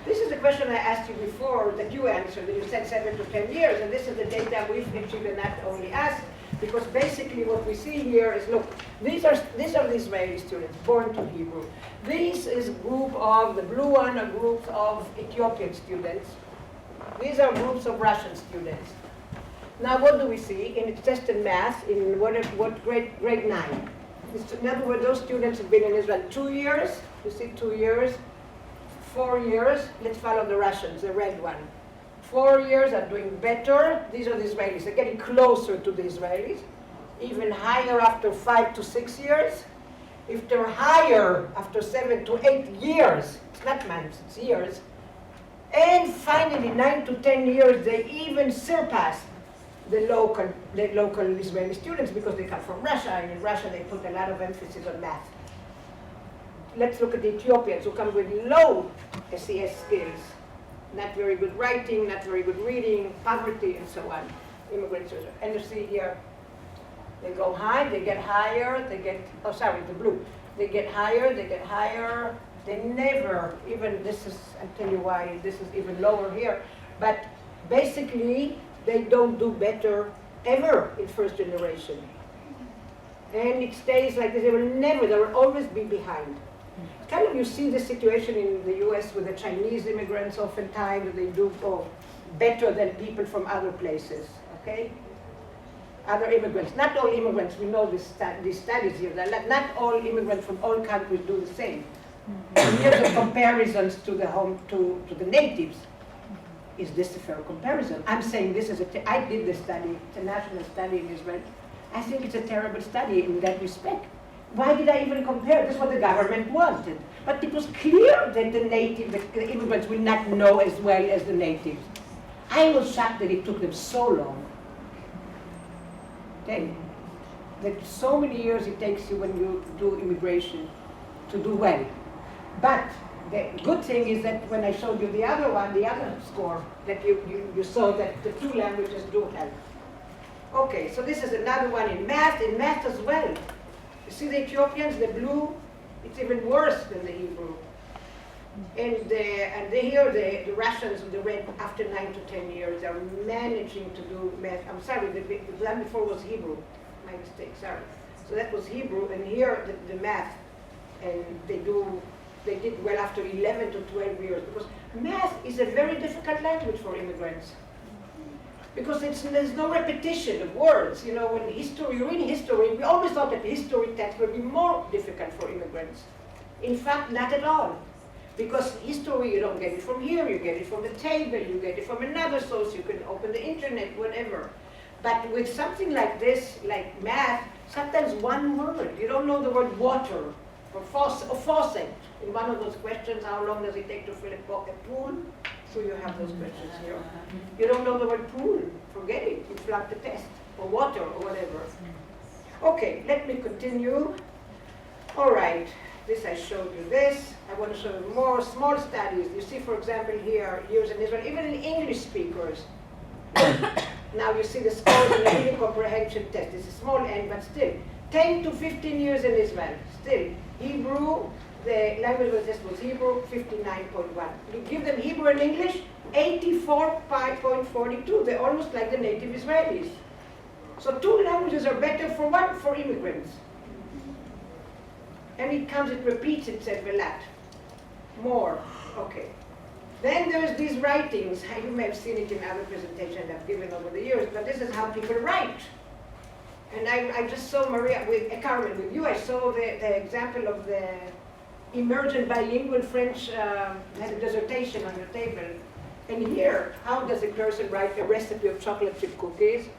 Speaker 2: this is the question I asked you before that you answered, that you said 7 to 10 years, and this is the data we've achieved, and not only us, because basically what we see here is, look, these are the Israeli students born to Hebrew. This is a group of, the blue one are groups of Ethiopian students. These are groups of Russian students. Now what do we see? In its test in math, in what grade? Grade 9. In other words, those students have been in Israel 2 years. You see 2 years, 4 years. Let's follow the Russians, the red one. 4 years are doing better. These are the Israelis. They're getting closer to the Israelis. Even higher after 5 to 6 years. If they're higher after 7 to 8 years, it's not months, it's years. And finally, 9 to 10 years, they even surpass the local Israeli students because they come from Russia, and in Russia they put a lot of emphasis on math. Let's look at the Ethiopians who come with low SES skills. Not very good writing, not very good reading, poverty, and so on. Immigrants. And you see here, they go high, they get higher, they get, oh sorry, the blue. They get higher, they never, even this is, I'll tell you why this is even lower here, but basically they don't do better ever in first generation. And it stays like this, they will always be behind. Kind of you see the situation in the US with the Chinese immigrants oftentimes, they do better than people from other places, okay? Other immigrants, not all immigrants, we know these studies here, that not all immigrants from all countries do the same. And here's the comparisons to the natives. Is this a fair comparison? I'm saying this is I did this study, it's a national study in Israel. I think it's a terrible study in that respect. Why did I even compare? This is what the government wanted. But it was clear that the immigrants will not know as well as the natives. I was shocked that it took them so long. Okay? That so many years it takes you when you do immigration to do well. But the good thing is that when I showed you the other one, the other score, that you saw that the 2 languages do help. Okay, so this is another one in math as well. You see the Ethiopians, the blue, it's even worse than the Hebrew. And here the Russians with the red after 9 to 10 years are managing to do math. I'm sorry, the one before was Hebrew. My mistake, sorry. So that was Hebrew, and here the math, and they did well after 11 to 12 years, because math is a very difficult language for immigrants. Because there's no repetition of words. You know, when you read history, we always thought that the history text would be more difficult for immigrants. In fact, not at all. Because history, you don't get it from here, you get it from the table, you get it from another source, you can open the internet, whatever. But with something like this, like math, sometimes one word, you don't know the word water, or faucet. In one of those questions, how long does it take to fill a pool? So you have those questions here. You don't know the word pool, forget it, you flunked the test, or water, or whatever. Okay, let me continue. All right, this I showed you this. I want to show you more small studies. You see, for example, here, years in Israel, even in English speakers. Now you see the scores in the reading comprehension test. It's a small n, but still. 10 to 15 years in Israel, still. Hebrew, the language of the test was Hebrew, 59.1. You give them Hebrew and English, 84.42. They're almost like the native Israelis. So 2 languages are better for what? For immigrants. And it repeats itself a lot. More, okay. Then there's these writings. You may have seen it in other presentations I've given over the years, but this is how people write. And I just saw Maria, Carmen, with you, I saw the example of the emergent bilingual French, had a dissertation on your table. And here, how does a person write a recipe of chocolate chip cookies?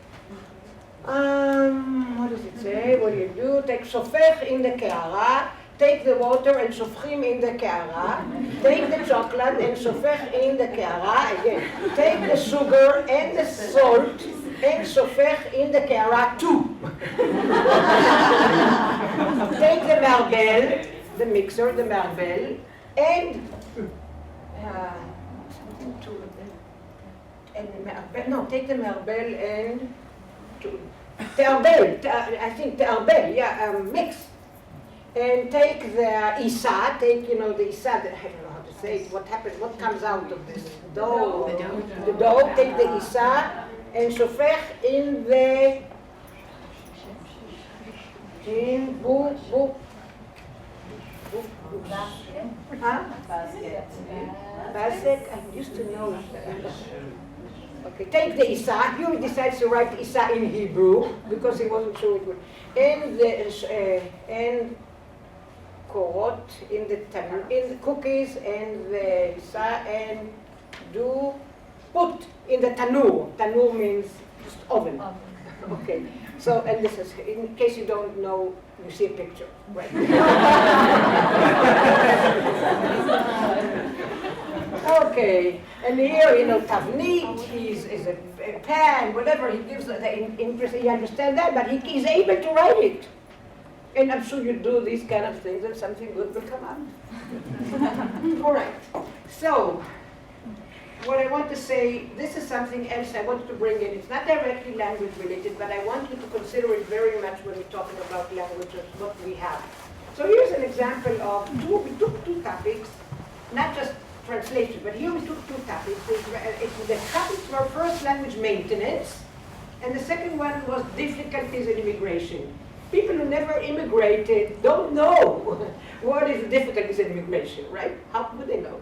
Speaker 2: What does it say? What do? Take שופך in the קערה, take the water and שופכים in the קערה, take the chocolate and שופך in the קערה, again, take the sugar and the salt and שופך in the קערה too. Take the מערבל, the mixer, the מערבל, and take the מערבל and תערבל, I think תערבל, yeah, mix. And take the isa, take, the isa, I don't know how to say it, what happens, what comes out of this dough. The dough, take the isa and שופך in the, basket. I used to know Okay, take the Isa. He decides to write Isa in Hebrew because he wasn't sure it would. And korot in the cookies and the Isa and do put in the tanur. Tanur means just oven. Okay. So, and this is, in case you don't know, you see a picture, right? Okay, and here, tavnit, is a pan, whatever, he gives the impression, he understands that, but he's able to write it. And I'm sure you do these kind of things and something good will come out. All right, so, what I want to say, this is something else I wanted to bring in. It's not directly language related, but I want you to consider it very much when we're talking about languages, what we have. So here's an example of we took two topics, not just translation, but here we took two topics. The topics were first language maintenance, and the second one was difficulties in immigration. People who never immigrated don't know what is difficulties in immigration, right? How would they know?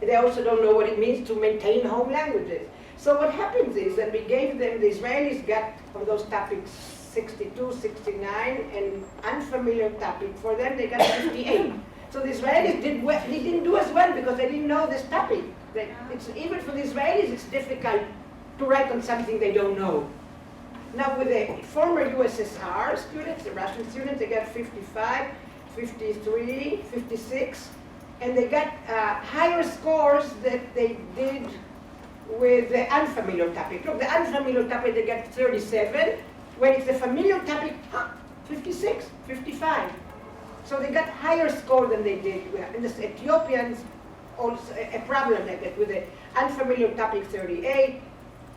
Speaker 2: They also don't know what it means to maintain home languages. So what happens is that we gave them, the Israelis got from those topics 62, 69, and unfamiliar topic. For them, they got 58. So the Israelis they didn't do as well because they didn't know this topic. Even for the Israelis, it's difficult to write on something they don't know. Now with the former USSR students, the Russian students, they got 55, 53, 56. And they got higher scores that they did with the unfamiliar topic. Look, the unfamiliar topic, they got 37. When it's the familiar topic, 56, 55. So they got higher score than they did. And the Ethiopians, also a problem like that, with the unfamiliar topic, 38.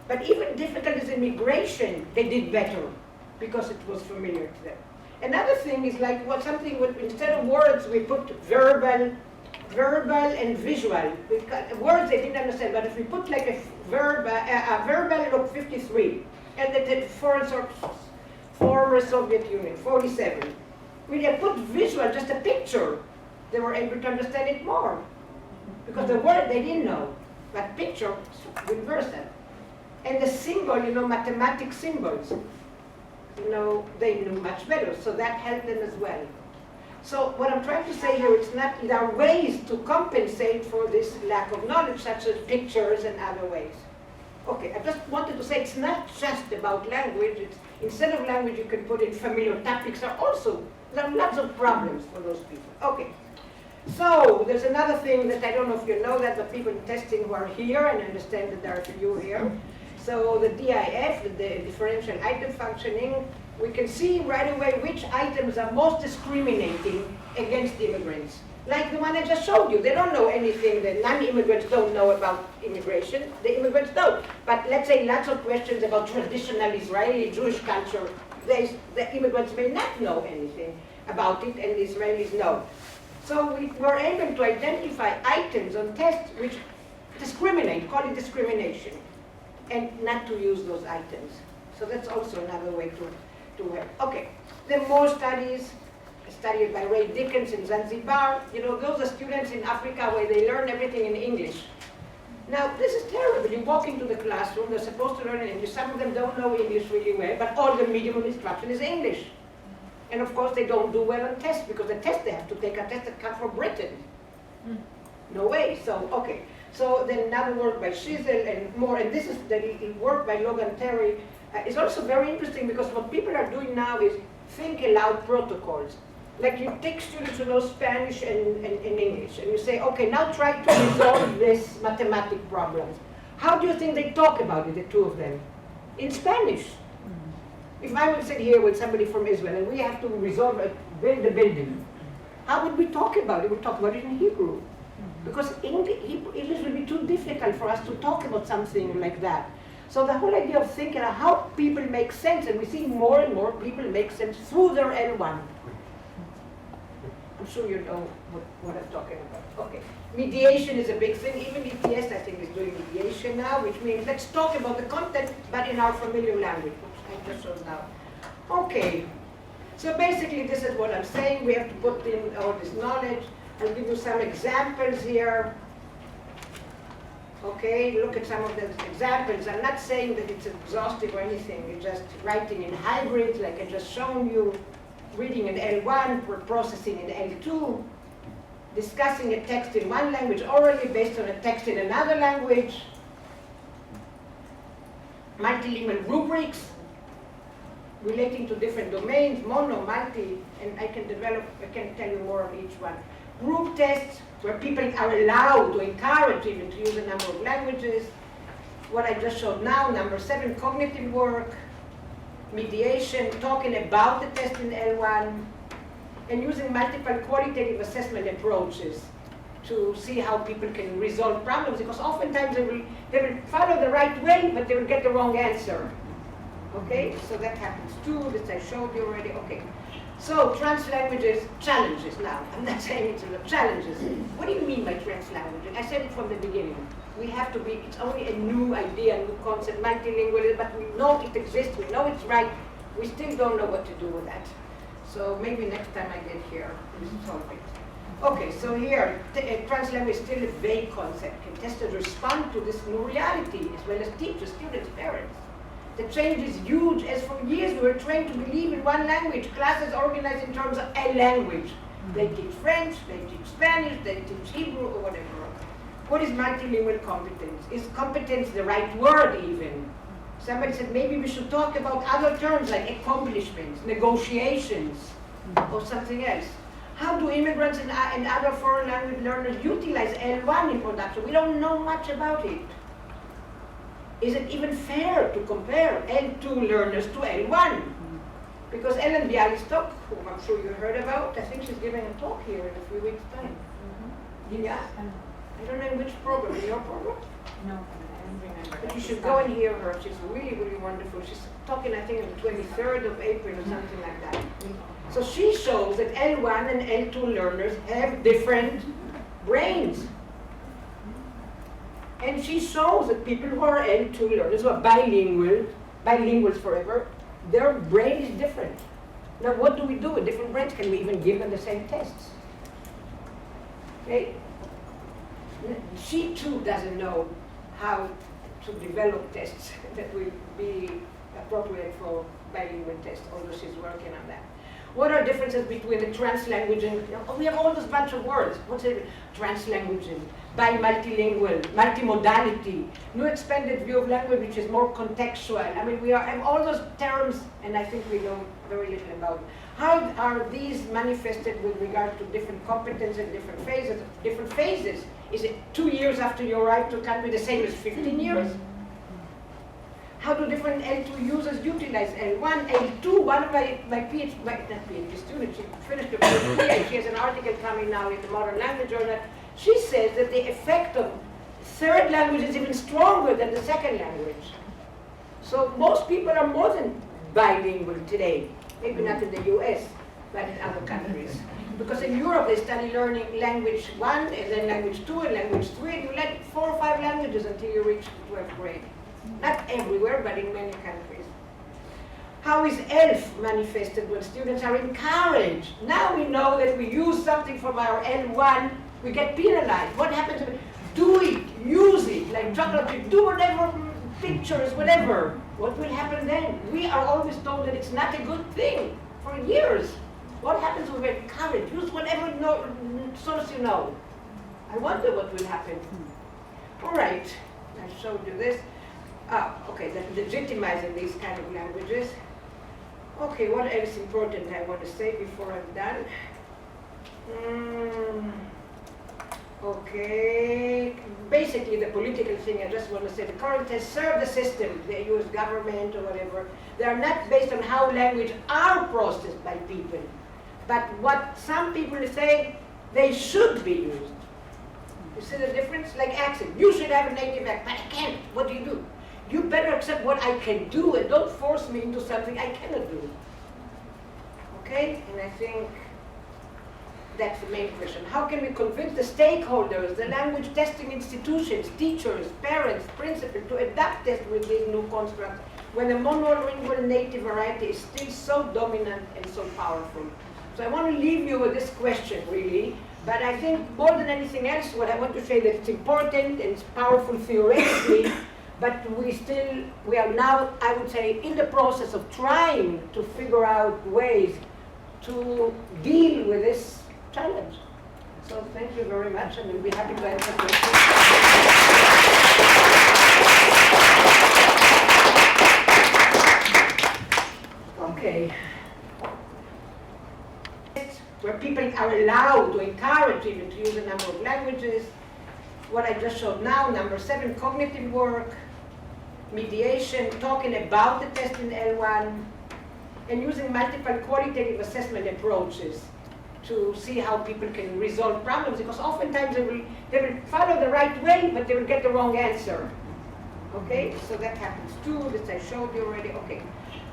Speaker 2: But even difficulties in migration, they did better because it was familiar to them. Another thing is like instead of words, we put verbal and visual. Words they didn't understand, but if we put like a verbal, look, 53, and the former Soviet Union, 47. When they put visual, just a picture, they were able to understand it more. Because the word they didn't know, but picture, universal. And the symbol, mathematic symbols, they knew much better, so that helped them as well. So what I'm trying to say here, there are ways to compensate for this lack of knowledge, such as pictures and other ways. Okay, I just wanted to say it's not just about language. Instead of language, you can put in familiar topics. There are lots of problems for those people. Okay, so there's another thing that I don't know if you know that, but people in testing who are here, and I understand that there are a few here. So the DIF, the differential item functioning, we can see right away which items are most discriminating against immigrants. Like the one I just showed you. They don't know anything. The non-immigrants don't know about immigration. The immigrants don't. But let's say lots of questions about traditional Israeli Jewish culture. The immigrants may not know anything about it, and the Israelis know. So we were able to identify items on tests which discriminate, call it discrimination, and not to use those items. So that's also another way to help. Okay, there are more studies studied by Ray Dickens in Zanzibar. Those are students in Africa where they learn everything in English. Now, this is terrible. You walk into the classroom, they're supposed to learn in English. Some of them don't know English really well, but all the medium of instruction is English. And of course, they don't do well on tests, because the test they have to take a test that comes from Britain. No way. So, okay. So then another work by Shizel and more, and this is the work by Logan Terry. Is also very interesting, because what people are doing now is think aloud protocols. Like you take students who know Spanish and English, and you say, okay, now try to resolve this mathematic problem. How do you think they talk about it, the two of them? In Spanish. If I would sit here with somebody from Israel and we have to build a building, how would we talk about it? We would talk about it in Hebrew. Because English will be too difficult for us to talk about something like that. So the whole idea of thinking of how people make sense, and we see more and more people make sense through their L1. I'm sure you know what I'm talking about. Okay. Mediation is a big thing. Even ETS, I think, is doing mediation now, which means let's talk about the content, but in our familiar language, which I just showed now. Okay. So basically, this is what I'm saying. We have to put in all this knowledge. I'll give you some examples here. Okay, look at some of the examples. I'm not saying that it's exhaustive or anything. It's just writing in hybrids, like I just shown you, reading in L1, processing in L2, discussing a text in one language orally based on a text in another language, multilingual rubrics relating to different domains, mono, multi, and I can tell you more on each one. Group tests, where people are allowed to encourage even to use a number of languages. What I just showed now, number 7, cognitive work, mediation, talking about the test in L1, and using multiple qualitative assessment approaches to see how people can resolve problems, because oftentimes they will follow the right way, but they will get the wrong answer. Okay, so that happens too, this I showed you already. Okay, so trans-languages, challenges now. I'm not saying it's about challenges. What do you mean by trans-languages? I said it from the beginning. We have to be, it's only a new idea, a new concept, multilingual, but we know it exists, we know it's right. We still don't know what to do with that. So maybe next time I get here, we'll solve it. Okay, so here, trans-language is still a vague concept. Can testers respond to this new reality, as well as teachers, students, parents? The change is huge, as for years we were trained to believe in one language. Classes organized in terms of a language. They teach French, they teach Spanish, they teach Hebrew, or whatever. What is multilingual competence? Is competence the right word even? Somebody said maybe we should talk about other terms like accomplishments, negotiations, or something else. How do immigrants and other foreign language learners utilize L1 in production? We don't know much about it. Is it even fair to compare L2 learners to L1? Because Ellen Bialystok, whom I'm sure you heard about, I think she's giving a talk here in a few weeks' time. Yeah? I don't know in which program, in your program?
Speaker 5: No, I don't remember.
Speaker 2: But you should go and hear her. She's really, really wonderful. She's talking, I think, on the 23rd of April or something like that. So she shows that L1 and L2 learners have different brains. And she shows that people who are L2 learners, who are bilinguals forever, their brain is different. Now, what do we do with different brains? Can we even give them the same tests? Okay? She too doesn't know how to develop tests that will be appropriate for bilingual tests, although she's working on that. What are differences between the trans-languaging? We have all this bunch of words. What's it? Trans-languaging, bi-multilingual, multimodality, new expanded view of language, which is more contextual. I mean, we have all those terms, and I think we know very little about them. How are these manifested with regard to different competences and different phases? Different phases. Is it 2 years after you arrive to a country the same as 15 years? How do different L2 users utilize L1, L2? One of my PhD students, she finished her PhD, and she has an article coming now in the Modern Language Journal. She says that the effect of third language is even stronger than the second language. So most people are more than bilingual today. Maybe not in the US, but in other countries. Because in Europe, they study learning language 1, and then language 2, and language 3, and you learn 4 or 5 languages until you reach 12th grade. Not everywhere, but in many countries. How is ELF manifested when students are encouraged? Now we know that we use something from our L1, we get penalized. What happens if we do it, use it, like chocolate, do whatever, pictures, whatever. What will happen then? We are always told that it's not a good thing for years. What happens when we're encouraged? Use whatever source you know. I wonder what will happen. All right, I showed you this. Okay, that legitimizing these kind of languages. Okay, what else important I want to say before I'm done? Okay, basically the political thing, I just want to say the current tests serve the system, the US government or whatever. They are not based on how language are processed by people, but what some people say they should be used. You see the difference? Like accent. You should have a native accent, but I can't. What do? You better accept what I can do and don't force me into something I cannot do. Okay? And I think that's the main question. How can we convince the stakeholders, the language testing institutions, teachers, parents, principals to adapt tests with these new constructs when the monolingual native variety is still so dominant and so powerful? So I want to leave you with this question, really. But I think more than anything else, what I want to say that it's important and it's powerful theoretically, but we are now, I would say, in the process of trying to figure out ways to deal with this challenge. So thank you very much, and we'll be happy to answer questions. Okay. Where people are allowed to encourage even to use a number of languages. What I just showed now, number 7, cognitive work, mediation, talking about the test in L1, and using multiple qualitative assessment approaches to see how people can resolve problems, because oftentimes they will follow the right way, but they will get the wrong answer. Okay, so that happens too, this I showed you already. Okay,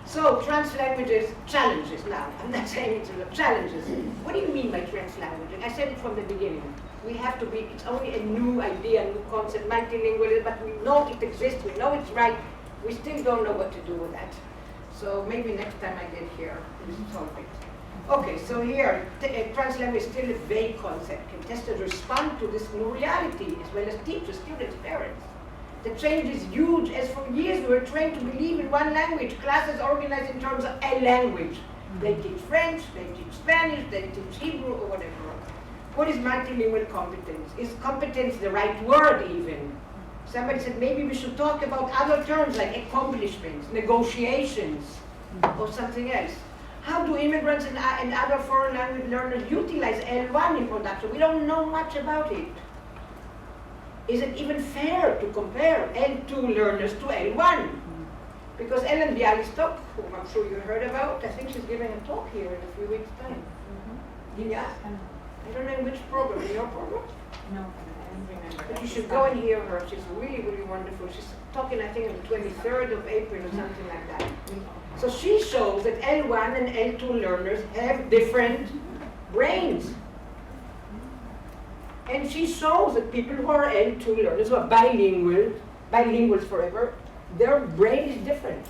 Speaker 2: so trans-languages, challenges now. I'm not saying it's about challenges. What do you mean by trans-languaging? I said it from the beginning. We have to be, it's only a new idea, a new concept, multilingual, but we know it exists, we know it's right. We still don't know what to do with that. So maybe next time I get here, we'll solve it. Okay, so here, trans-language is still a vague concept. Can testers respond to this new reality, as well as teachers, students, parents? The change is huge, as for years we were trained to believe in one language, classes organized in terms of a language. They teach French, they teach Spanish, they teach Hebrew, or whatever. What is multilingual competence? Is competence the right word even? Somebody said maybe we should talk about other terms like accomplishments, negotiations, or something else. How do immigrants and other foreign language learners utilize L1 in production? We don't know much about it. Is it even fair to compare L2 learners to L1? Because Ellen Bialystok, whom I'm sure you heard about, I think she's giving a talk here in a few weeks' time. Yeah? I don't know in which program, in your program?
Speaker 5: No, I don't remember.
Speaker 2: But you should go and hear her. She's really, really wonderful. She's talking, I think, on the 23rd of April or something like that. So she shows that L1 and L2 learners have different brains. And she shows that people who are L2 learners, who are bilinguals forever, their brain is different.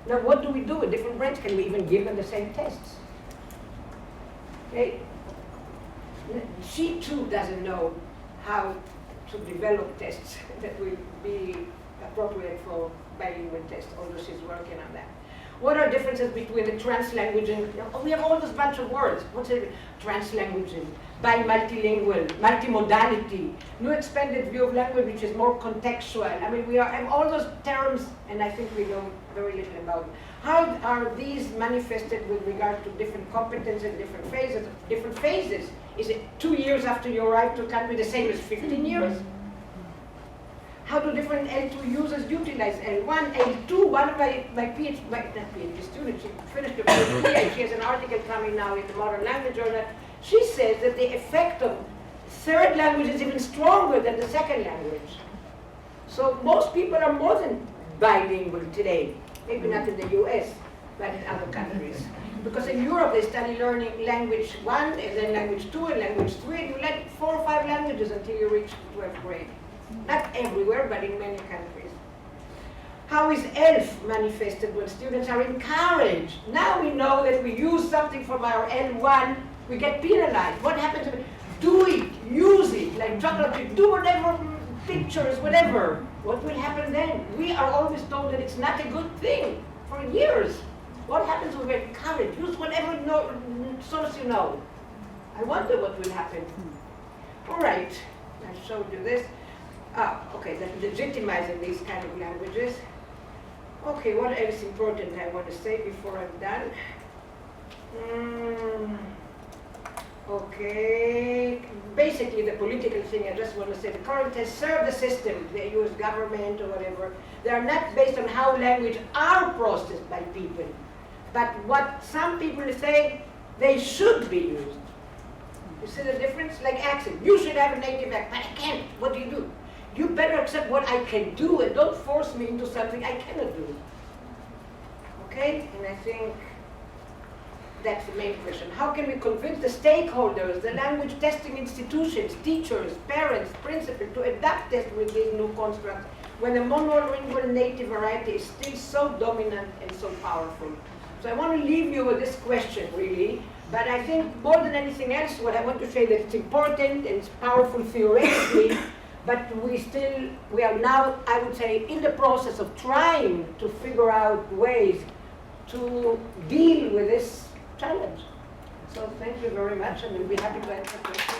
Speaker 2: Now, what do we do with different brains? Can we even give them the same tests? Okay? She too doesn't know how to develop tests that will be appropriate for bilingual tests, although she's working on that. What are differences between the trans-languaging? We have all this bunch of words. What's it? Trans-languaging, bi-multilingual, multimodality, new expanded view of language, which is more contextual. I mean, we have all those terms, and I think we know very little about them. How are these manifested with regard to different competences, different phases? Different phases. Is it 2 years after you arrive to country the same as 15 years? How do different L2 users utilize L1, L2? One of my PhD students, she finished her PhD, and she has an article coming now in the Modern Language Journal. She says that the effect of third language is even stronger than the second language. So most people are more than bilingual today. Maybe not in the US, but in other countries. Because in Europe, they study learning language 1, and then language 2, and language 3, and you learn 4 or 5 languages until you reach 12th grade. Not everywhere, but in many countries. How is ELF manifested when students are encouraged? Now we know that we use something from our L1, we get penalized. What happens if we do it, use it, like chocolate, do whatever, pictures, whatever. What will happen then? We are always told that it's not a good thing for years. What happens when we're encouraged? Use whatever source you know. I wonder what will happen. All right, I showed you this. Okay, that legitimizing these kind of languages. Okay, what else important I want to say before I'm done? Okay, basically the political thing I just want to say, the current tests serve the system, the US government or whatever. They are not based on how language are processed by people, but what some people say they should be used. You see the difference? Like accent. You should have a native accent, but I can't. What do? You better accept what I can do and don't force me into something I cannot do. Okay? And I think that's the main question. How can we convince the stakeholders, the language testing institutions, teachers, parents, principals to adapt tests with these new constructs when the monolingual native variety is still so dominant and so powerful? So I want to leave you with this question, really. But I think more than anything else, what I want to say that it's important and it's powerful theoretically, but we are now, I would say, in the process of trying to figure out ways to deal with this challenge. So thank you very much, and we'll be happy to answer questions.